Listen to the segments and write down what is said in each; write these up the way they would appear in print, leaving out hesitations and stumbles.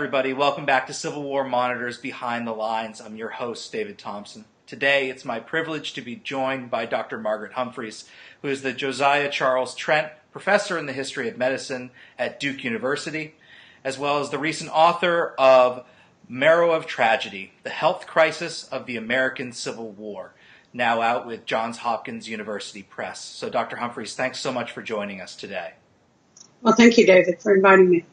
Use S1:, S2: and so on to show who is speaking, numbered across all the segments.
S1: everybody. Welcome back to Civil War Monitors Behind the Lines. I'm your host, David Thompson. Today, it's my privilege to be joined by Dr. Margaret Humphreys, who is the Josiah Charles Trent Professor in the History of Medicine at Duke University, as well as the recent author of Marrow of Tragedy, The Health Crisis of the American Civil War, now out with Johns Hopkins University Press. So, Dr. Humphreys, thanks so much for joining us today.
S2: Well, thank you, David, for inviting me.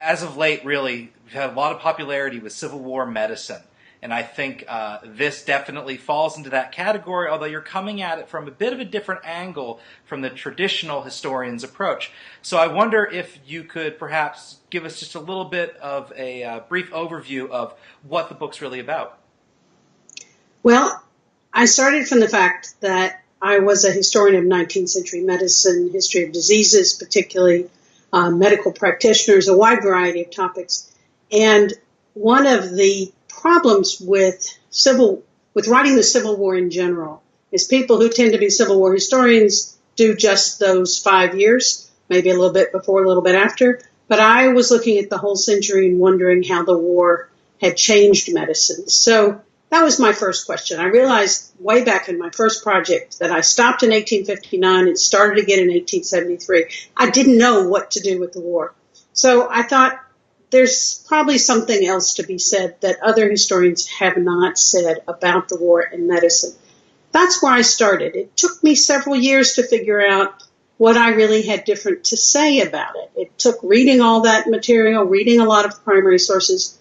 S1: As of late, really, we've had a lot of popularity with Civil War medicine, and I think this definitely falls into that category, although you're coming at it from a bit of a different angle from the traditional historian's approach. So I wonder if you could perhaps give us just a little bit of a brief overview of what the book's really about.
S2: Well, I started from the fact that I was a historian of 19th century medicine, history of diseases, particularly medical practitioners, a wide variety of topics. And one of the problems with writing the Civil War in general is people who tend to be Civil War historians do just those 5 years, maybe a little bit before, a little bit after. But I was looking at the whole century and wondering how the war had changed medicine. So that was my first question. I realized way back in my first project that I stopped in 1859 and started again in 1873. I didn't know what to do with the war. So I thought there's probably something else to be said that other historians have not said about the war in medicine. That's where I started. It took me several years to figure out what I really had different to say about it. It took reading all that material, reading a lot of primary sources,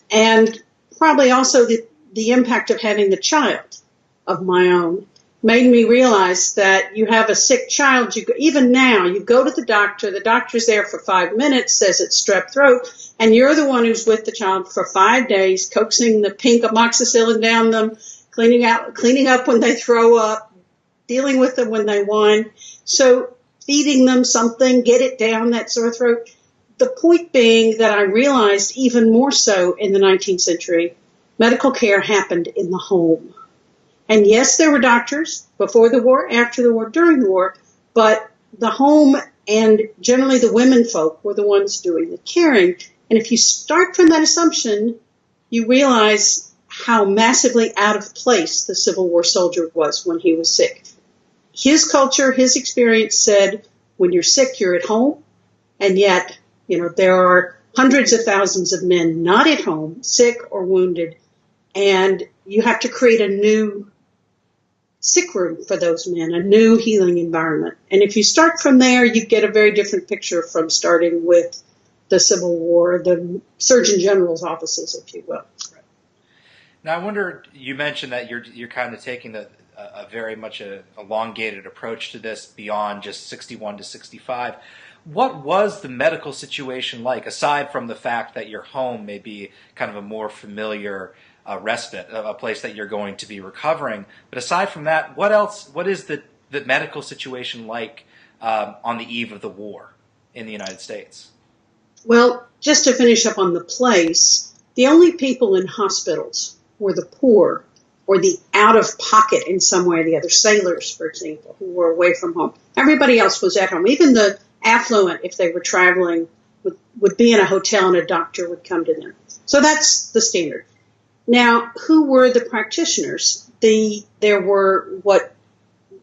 S2: and probably also the impact of having a child of my own made me realize that you have a sick child. Even now, you go to the doctor's there for 5 minutes, says it's strep throat, and you're the one who's with the child for 5 days, coaxing the pink amoxicillin down them, cleaning up when they throw up, dealing with them when they whine. So feeding them something, get it down, that sore throat. The point being that I realized even more so in the 19th century, medical care happened in the home. And yes, there were doctors before the war, after the war, during the war, but the home and generally the women folk were the ones doing the caring. And if you start from that assumption, you realize how massively out of place the Civil War soldier was when he was sick. His culture, his experience said, when you're sick, you're at home. And yet, there are hundreds of thousands of men not at home, sick or wounded. And you have to create a new sick room for those men, a new healing environment. And if you start from there, you get a very different picture from starting with the Civil War, the Surgeon General's offices, if you will.
S1: Right. Now, I wonder, you mentioned that you're kind of taking a very much a elongated approach to this beyond just 61 to 65. What was the medical situation like, aside from the fact that your home may be kind of a more familiar respite, a place that you're going to be recovering? But aside from that, what is the medical situation like on the eve of the war in the United States?
S2: Well, just to finish up on the place, the only people in hospitals were the poor or the out-of-pocket in some way or the other, sailors, for example, who were away from home. Everybody else was at home. Even the affluent, if they were traveling, would be in a hotel and a doctor would come to them. So that's the standard. Now, who were the practitioners? There were what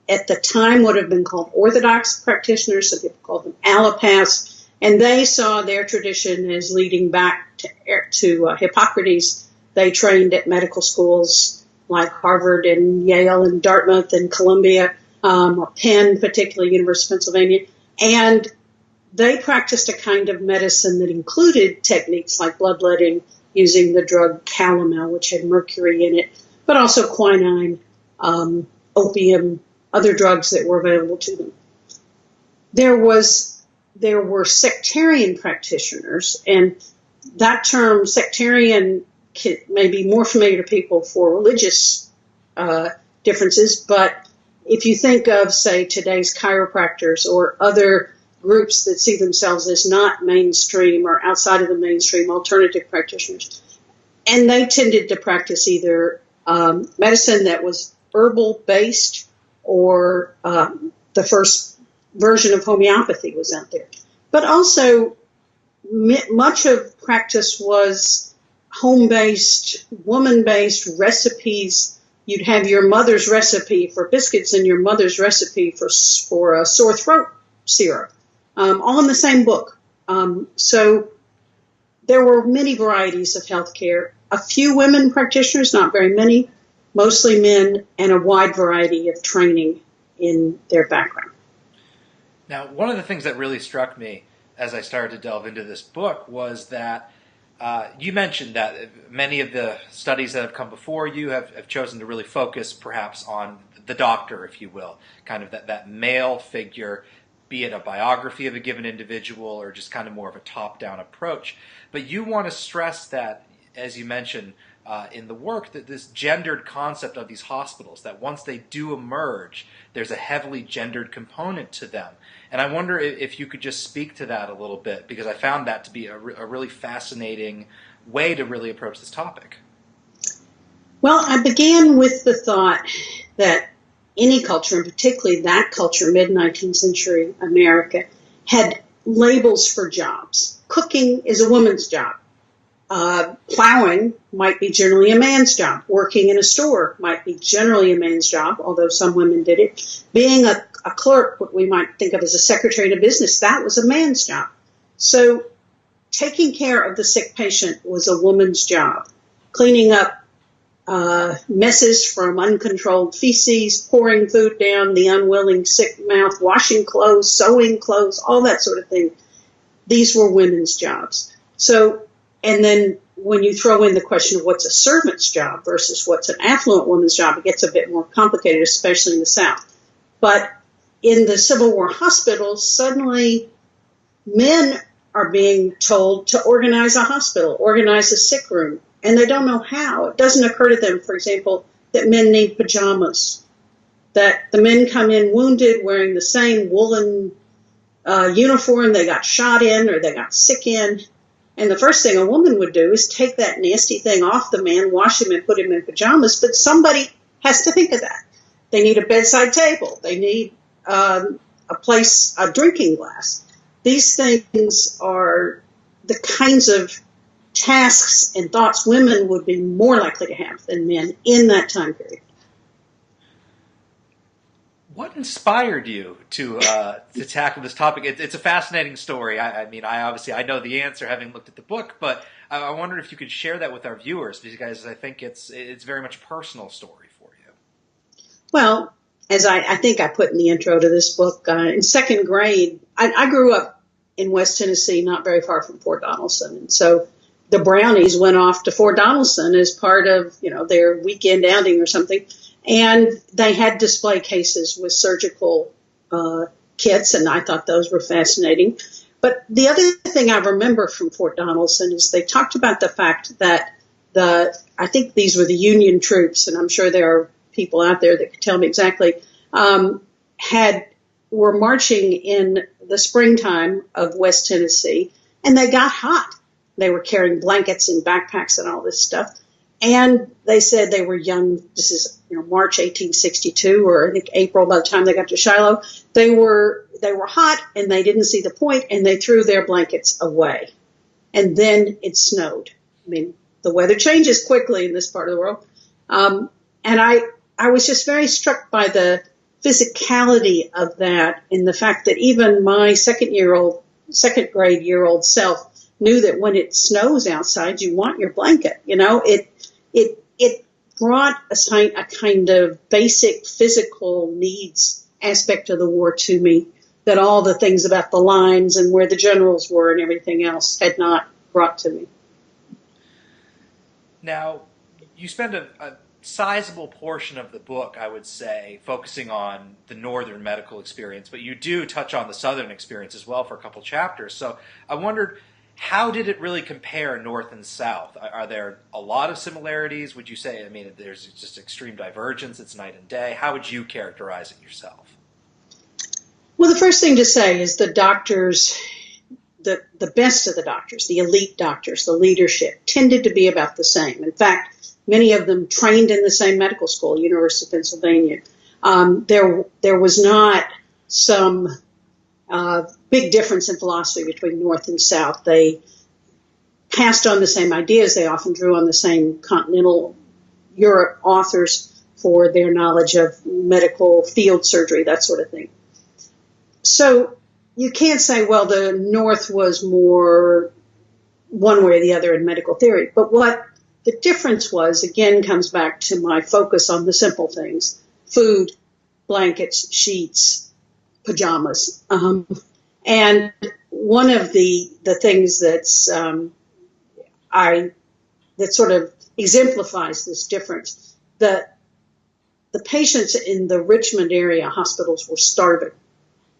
S2: at the time would have been called orthodox practitioners, some people called them allopaths, and they saw their tradition as leading back to Hippocrates. They trained at medical schools like Harvard and Yale and Dartmouth and Columbia, or Penn, particularly University of Pennsylvania, and they practiced a kind of medicine that included techniques like bloodletting, using the drug calomel, which had mercury in it, but also quinine, opium, other drugs that were available to them. There were sectarian practitioners, and that term sectarian may be more familiar to people for religious differences, but if you think of, say, today's chiropractors or other groups that see themselves as not mainstream or outside of the mainstream alternative practitioners. And they tended to practice either medicine that was herbal-based or the first version of homeopathy was out there. But also much of practice was home-based, woman-based recipes. You'd have your mother's recipe for biscuits and your mother's recipe for a sore throat syrup, all in the same book. So there were many varieties of healthcare. A few women practitioners, not very many, mostly men, and a wide variety of training in their background.
S1: Now, one of the things that really struck me as I started to delve into this book was that you mentioned that many of the studies that have come before you have chosen to really focus perhaps on the doctor, if you will, kind of that male figure, be it a biography of a given individual or just kind of more of a top-down approach. But you want to stress that, as you mentioned in the work, that this gendered concept of these hospitals, that once they do emerge, there's a heavily gendered component to them. And I wonder if you could just speak to that a little bit, because I found that to be a really fascinating way to really approach this topic.
S2: Well, I began with the thought that any culture, and particularly that culture, mid-19th century America, had labels for jobs. Cooking is a woman's job. Plowing might be generally a man's job. Working in a store might be generally a man's job, although some women did it. Being a clerk, what we might think of as a secretary in a business, that was a man's job. So taking care of the sick patient was a woman's job. Cleaning up messes from uncontrolled feces, pouring food down the unwilling sick mouth, washing clothes, sewing clothes, all that sort of thing. These were women's jobs. So, and then when you throw in the question of what's a servant's job versus what's an affluent woman's job, it gets a bit more complicated, especially in the South. But in the Civil War hospitals, suddenly men are being told to organize a hospital, organize a sick room, and they don't know how. It doesn't occur to them, for example, that men need pajamas, that the men come in wounded wearing the same woolen uniform they got shot in or they got sick in. And the first thing a woman would do is take that nasty thing off the man, wash him, and put him in pajamas. But somebody has to think of that. They need a bedside table. They need a drinking glass. These things are the kinds of tasks and thoughts women would be more likely to have than men in that time period.
S1: What inspired you to tackle this topic? It's a fascinating story. I mean, I know the answer having looked at the book, but I wondered if you could share that with our viewers, because I think it's very much a personal story for you.
S2: Well, as I think I put in the intro to this book, in second grade, I grew up in West Tennessee, not very far from Fort Donelson, and so the Brownies went off to Fort Donelson as part of their weekend outing or something. And they had display cases with surgical kits, and I thought those were fascinating. But the other thing I remember from Fort Donelson is they talked about the fact that I think these were the Union troops, and I'm sure there are people out there that could tell me exactly, were marching in the springtime of West Tennessee, and they got hot. They were carrying blankets and backpacks and all this stuff. And they said they were young. This is March 1862, or I think April by the time they got to Shiloh. They were hot, and they didn't see the point, and they threw their blankets away. And then it snowed. I mean, the weather changes quickly in this part of the world. And I was just very struck by the physicality of that, and the fact that even my second grade year old self knew that when it snows outside, you want your blanket. It brought a kind of basic physical needs aspect of the war to me that all the things about the lines and where the generals were and everything else had not brought to me.
S1: Now, you spend a sizable portion of the book, I would say, focusing on the northern medical experience, but you do touch on the southern experience as well for a couple chapters. So I wondered, how did it really compare North and South? Are there a lot of similarities? Would you say, I mean, there's just extreme divergence, it's night and day? How would you characterize it yourself?
S2: Well, the first thing to say is the doctors, the best of the doctors, the elite doctors, the leadership, tended to be about the same. In fact, many of them trained in the same medical school, University of Pennsylvania. There was not some big difference in philosophy between North and South. They passed on the same ideas. They often drew on the same continental Europe authors for their knowledge of medical field surgery, that sort of thing. So you can't say, well, the North was more one way or the other in medical theory. But what the difference was, again, comes back to my focus on the simple things: food, blankets, sheets, pajamas. And one of the things that's that sort of exemplifies this difference, the patients in the Richmond area hospitals were starving.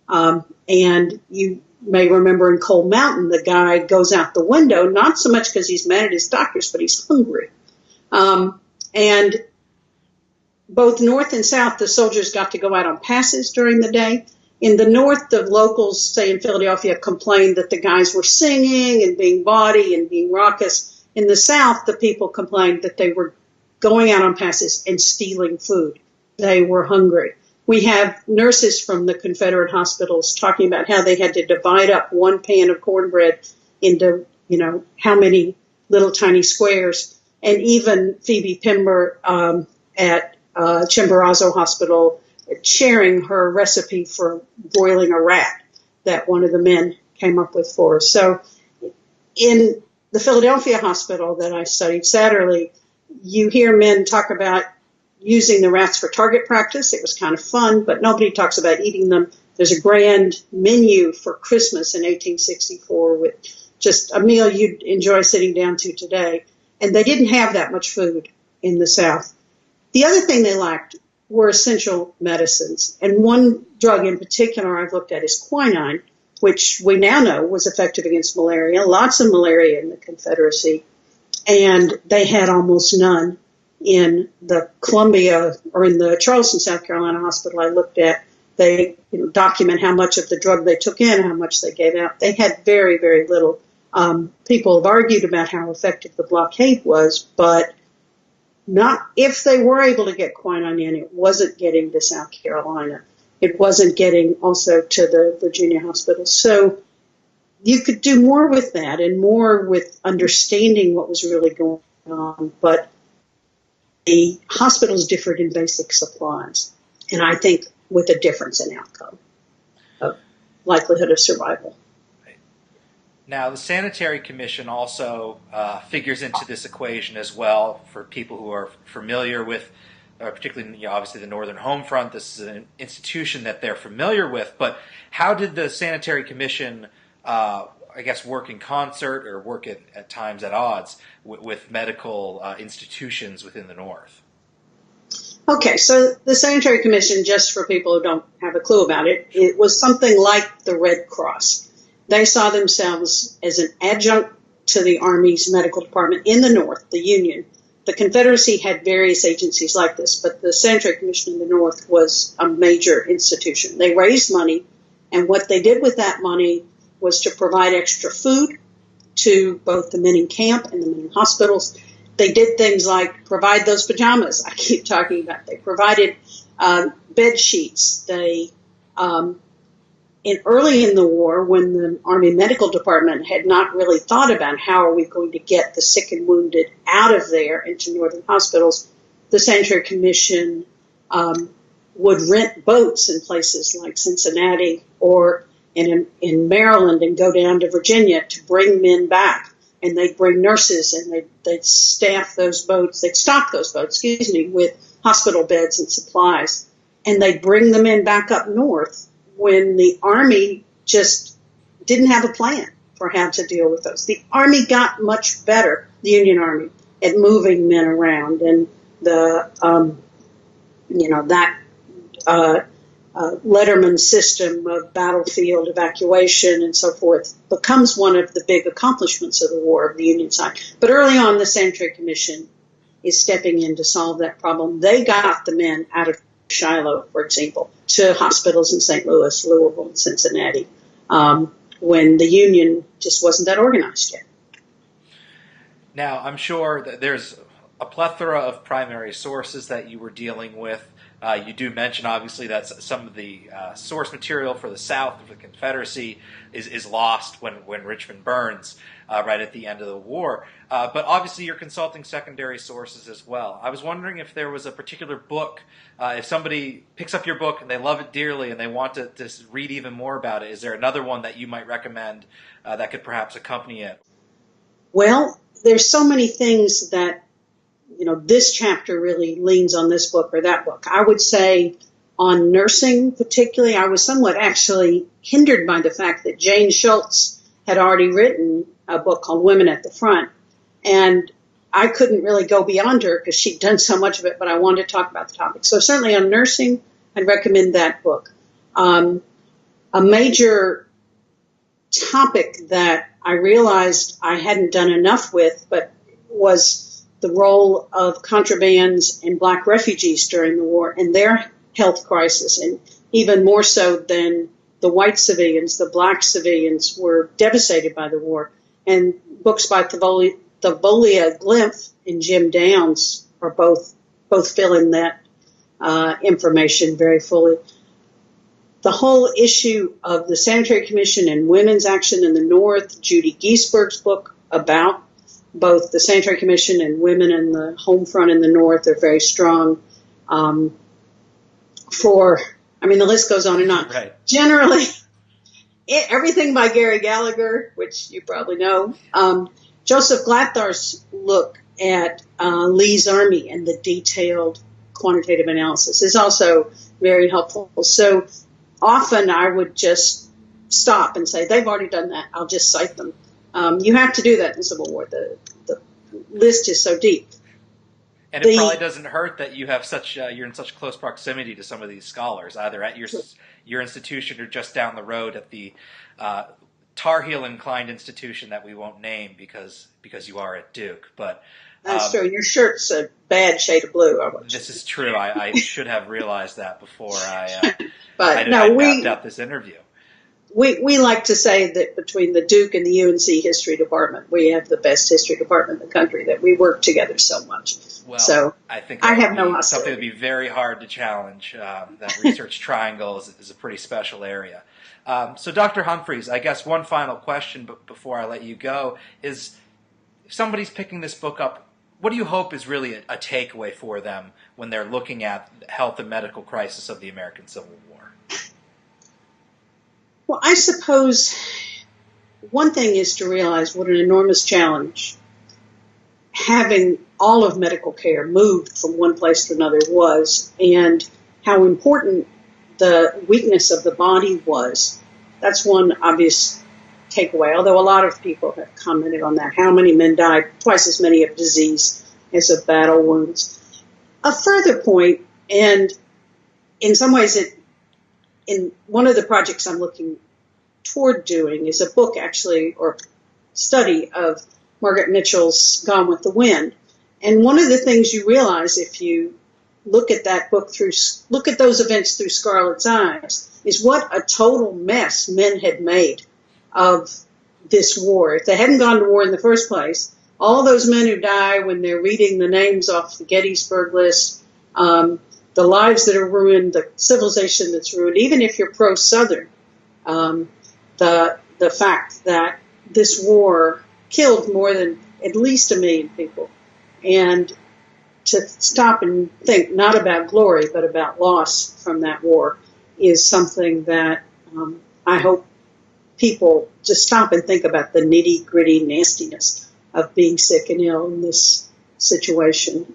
S2: And you may remember in Cold Mountain, the guy goes out the window, not so much because he's mad at his doctors, but he's hungry. And both North and South, the soldiers got to go out on passes during the day. In the North, the locals, say in Philadelphia, complained that the guys were singing and being bawdy and being raucous. In the South, the people complained that they were going out on passes and stealing food. They were hungry. We have nurses from the Confederate hospitals talking about how they had to divide up one pan of cornbread into, how many little tiny squares. And even Phoebe Pimber at Chimborazo Hospital sharing her recipe for broiling a rat that one of the men came up with for her. So in the Philadelphia hospital that I studied, Satterley, you hear men talk about using the rats for target practice. It was kind of fun, but nobody talks about eating them. There's a grand menu for Christmas in 1864 with just a meal you'd enjoy sitting down to today. And they didn't have that much food in the South. The other thing they lacked were essential medicines. And one drug in particular I've looked at is quinine, which we now know was effective against malaria. Lots of malaria in the Confederacy. And they had almost none in the Columbia or in the Charleston, South Carolina hospital I looked at. They document how much of the drug they took in, how much they gave out. They had very, very little. People have argued about how effective the blockade was, but not if they were able to get quinine in. It wasn't getting to South Carolina. It wasn't getting also to the Virginia hospitals. So you could do more with that and more with understanding what was really going on. But the hospitals differed in basic supplies, and I think with a difference in outcome of likelihood of survival.
S1: Now, the Sanitary Commission also figures into this equation as well for people who are familiar with, particularly, obviously, the Northern Home Front. This is an institution that they're familiar with. But how did the Sanitary Commission, work in concert or work at times at odds with medical institutions within the North?
S2: Okay, so the Sanitary Commission, just for people who don't have a clue about it, it was something like the Red Cross. They saw themselves as an adjunct to the Army's medical department in the North, the Union. The Confederacy had various agencies like this, but the Sanitary Commission in the North was a major institution. They raised money, and what they did with that money was to provide extra food to both the men in camp and the men in hospitals. They did things like provide those pajamas I keep talking about. They provided bed sheets. They early in the war, when the Army Medical Department had not really thought about how are we going to get the sick and wounded out of there into northern hospitals, the Sanitary Commission would rent boats in places like Cincinnati or in Maryland and go down to Virginia to bring men back. And they'd bring nurses and they'd staff those boats, they'd stock those boats, with hospital beds and supplies. And they'd bring the men back up north when the Army just didn't have a plan for how to deal with those. The Army got much better, the Union Army, at moving men around. And the, Letterman system of battlefield evacuation and so forth becomes one of the big accomplishments of the war of the Union side. But early on, the Sanitary Commission is stepping in to solve that problem. They got the men out of Shiloh, for example, to hospitals in St. Louis, Louisville, and Cincinnati, when the Union just wasn't that organized yet.
S1: Now, I'm sure that there's a plethora of primary sources that you were dealing with. You do mention, obviously, that some of the source material for the South of the Confederacy is lost when Richmond burns right at the end of the war. But obviously you're consulting secondary sources as well. I was wondering if there was a particular book, if somebody picks up your book and they love it dearly and they want to read even more about it, is there another one that you might recommend that could perhaps accompany it?
S2: Well, there's so many things that, this chapter really leans on this book or that book. I would say on nursing particularly, I was somewhat actually hindered by the fact that Jane Schultz had already written a book called Women at the Front. And I couldn't really go beyond her because she'd done so much of it, but I wanted to talk about the topic. So certainly on nursing, I'd recommend that book. A major topic that I realized I hadn't done enough with, but was the role of contrabands and black refugees during the war and their health crisis, and even more so than the white civilians, the black civilians were devastated by the war. And books by Thavolia Glimpf and Jim Downs are both fill in that information very fully. The whole issue of the Sanitary Commission and women's action in the North, Judy Giesberg's book about both the Sanitary Commission and women in the home front in the North are very strong. The list goes on and on.
S1: Right.
S2: Generally, everything by Gary Gallagher, which you probably know. Joseph Glathar's look at Lee's Army and the detailed quantitative analysis is also very helpful. So often I would just stop and say, they've already done that. I'll just cite them. You have to do that in the Civil War. The list is so deep.
S1: And it probably doesn't hurt that you have you're in such close proximity to some of these scholars, either at your institution or just down the road at the Tar Heel inclined institution that we won't name because you are at Duke. But
S2: that's true. Your shirt's a bad shade of blue.
S1: This is true. I should have realized that before I mapped out this interview.
S2: We like to say that between the Duke and the UNC history department, we have the best history department in the country, that we work together so much.
S1: Well,
S2: so
S1: I think
S2: I have no hostility.
S1: Something that would be very hard to challenge. That research triangle is a pretty special area. So Dr. Humphreys, I guess one final question before I let you go is, if somebody's picking this book up, what do you hope is really a takeaway for them when they're looking at the health and medical crisis of the American Civil War?
S2: Well, I suppose one thing is to realize what an enormous challenge having all of medical care moved from one place to another was, and how important the weakness of the body was. That's one obvious takeaway, although a lot of people have commented on that. How many men died? Twice as many of disease as of battle wounds. A further point, and in some ways in one of the projects I'm looking toward doing is a book actually, or study of Margaret Mitchell's Gone with the Wind. And one of the things you realize if you look at that book look at those events through Scarlett's eyes, is what a total mess men had made of this war. If they hadn't gone to war in the first place, all those men who die when they're reading the names off the Gettysburg list, the lives that are ruined, the civilization that's ruined, even if you're pro-Southern, the fact that this war killed more than at least 1 million people. And to stop and think not about glory, but about loss from that war is something that I hope people just stop and think about the nitty-gritty nastiness of being sick and ill in this situation.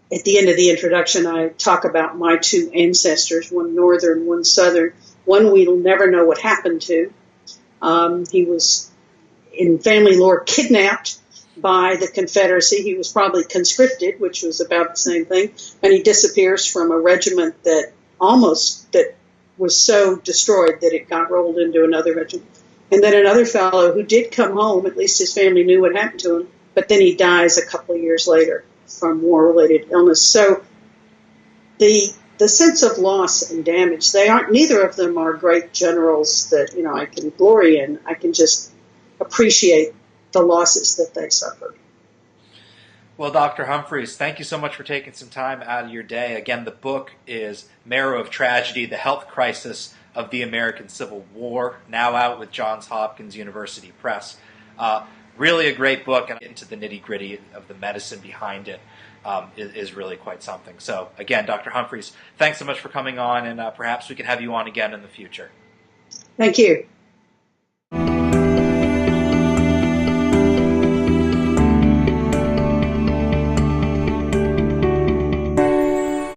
S2: At the end of the introduction, I talk about my two ancestors, one Northern, one Southern. One we'll never know what happened to. He was, in family lore, kidnapped by the Confederacy. He was probably conscripted, which was about the same thing. And he disappears from a regiment that was so destroyed that it got rolled into another regiment. And then another fellow who did come home, at least his family knew what happened to him, but then he dies a couple of years later from war-related illness. So the sense of loss and damage, neither of them are great generals that, I can glory in. I can just appreciate the losses that they suffered.
S1: Well, Dr. Humphreys, thank you so much for taking some time out of your day. Again, the book is Marrow of Tragedy, The Health Crisis of the American Civil War, now out with Johns Hopkins University Press. Really a great book, and into the nitty-gritty of the medicine behind it is really quite something. So, again, Dr. Humphreys, thanks so much for coming on, and perhaps we can have you on again in the future.
S2: Thank you.